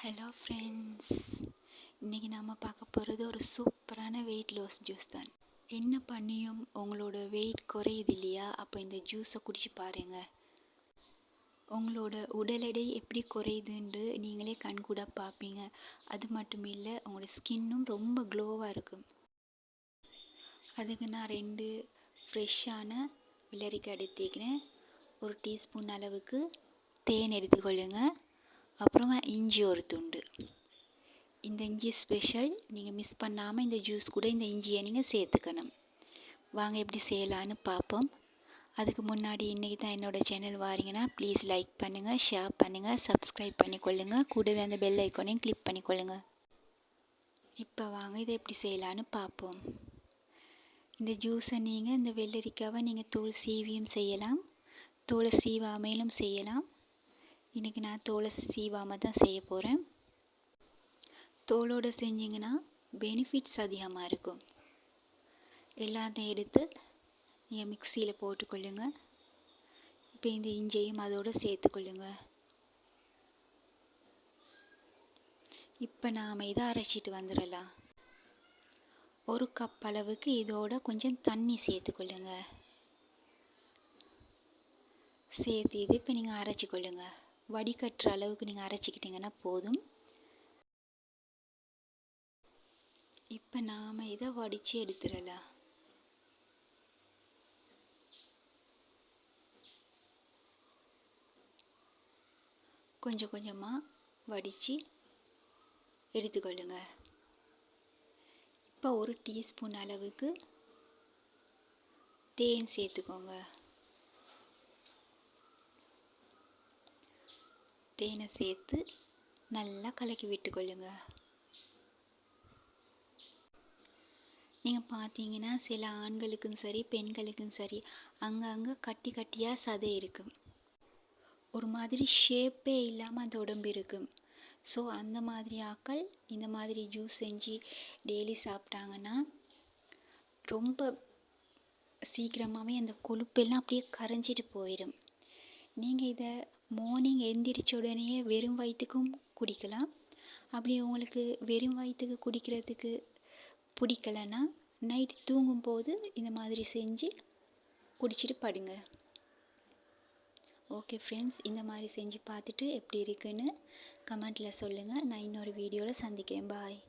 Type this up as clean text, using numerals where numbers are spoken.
Hello friends, இன்றைக்கி நாம் பார்க்க போகிறது ஒரு சூப்பரான வெயிட் லாஸ் ஜூஸ் தான். என்ன பண்ணியும் உங்களோட வெயிட் குறையுது இல்லையா? அப்போ இந்த ஜூஸை குடிச்சு பாருங்கள். உங்களோட உடல் எடை எப்படி குறையுதுன்னு நீங்களே கண்கூட பார்ப்பீங்க. அது மட்டும் இல்லை, உங்களோட ஸ்கின்னும் ரொம்ப க்ளோவாக இருக்கும். அதுக்கு நான் 2 ஃப்ரெஷ்ஷான வெள்ளரிக்காய் எடுத்துக்கிறேன். 1 டீஸ்பூன் அளவுக்கு தேன் எடுத்துக்கொள்ளுங்க. அப்புறமா இஞ்சி ஒரு துண்டு. இந்த இஞ்சி ஸ்பெஷல், நீங்கள் மிஸ் பண்ணாமல் இந்த ஜூஸ் கூட இந்த இஞ்சியை நீங்கள் சேர்த்துக்கணும். வாங்க எப்படி செய்யலான்னு பார்ப்போம். அதுக்கு முன்னாடி இன்றைக்கி தான் என்னோடய சேனல் வாரீங்கன்னா ப்ளீஸ் லைக் பண்ணுங்கள், ஷேர் பண்ணுங்கள், சப்ஸ்கிரைப் பண்ணிக்கொள்ளுங்கள். கூடவே அந்த பெல் ஐக்கானையும் கிளிக் பண்ணிக்கொள்ளுங்கள். இப்போ வாங்க இதை எப்படி செய்யலான்னு பார்ப்போம். இந்த ஜூஸை நீங்கள் இந்த வெள்ளரிக்காவை நீங்கள் தோல் சீவியும் செய்யலாம், தோலை சீவாமையிலும் செய்யலாம். இன்றைக்கி நான் தோலை சீவாமல் தான் செய்ய போகிறேன். தோலோடு செஞ்சிங்கன்னா பெனிஃபிட்ஸ் அதிகமாக இருக்கும். எல்லாத்தையும் எடுத்து நீங்கள் மிக்சியில் போட்டுக்கொள்ளுங்க. இப்போ இந்த இஞ்சியையும் அதோடு சேர்த்துக்கொள்ளுங்க. இப்போ நாம் இதை அரைச்சிட்டு வந்துடலாம். 1 கப் அளவுக்கு இதோட கொஞ்சம் தண்ணி சேர்த்துக்கொள்ளுங்க. சேர்த்து இது இப்போ நீங்கள் அரைச்சிக்கொள்ளுங்க. வடிகட்டுற அளவுக்கு நீங்கள் அரைச்சிக்கிட்டிங்கன்னா போதும். இப்போ நாம் இதை வடித்து எடுத்துடலாம். கொஞ்சம் கொஞ்சமாக வடித்து எடுத்துக்கொள்ளுங்க. இப்போ 1 டீஸ்பூன் அளவுக்கு தேன் சேர்த்துக்கோங்க. தேனை சேர்த்து நல்லா கலக்கி விட்டுக்கொள்ளுங்க. நீங்கள் பார்த்தீங்கன்னா சில ஆண்களுக்கும் சரி பெண்களுக்கும் சரி அங்கங்கே கட்டி கட்டியாக சதை இருக்கும். ஒரு மாதிரி ஷேப்பே இல்லாமல் அந்த உடம்பு இருக்கும். ஸோ அந்த மாதிரி ஆட்கள் இந்த மாதிரி ஜூஸ் செஞ்சு டெய்லி சாப்பிட்டாங்கன்னா ரொம்ப சீக்கிரமாகவே அந்த கொழுப்பெல்லாம் அப்படியே கரைஞ்சிட்டு போயிடும். நீங்கள் இதை மார்னிங் எந்திரிச்ச உடனே வெறும் வயிற்றுக்கும் குடிக்கலாம். அப்படி உங்களுக்கு வெறும் வயிற்றுக்கு குடிக்கிறதுக்கு பிடிக்கலைன்னா நைட் தூங்கும்போது இந்த மாதிரி செஞ்சு குடிச்சிட்டு படுங்க. ஓகே ஃப்ரெண்ட்ஸ், இந்த மாதிரி செஞ்சு பார்த்துட்டு எப்படி இருக்குன்னு கமெண்ட்டில் சொல்லுங்கள். நான் இன்னொரு வீடியோவில் சந்திக்கிறேன். பாய்.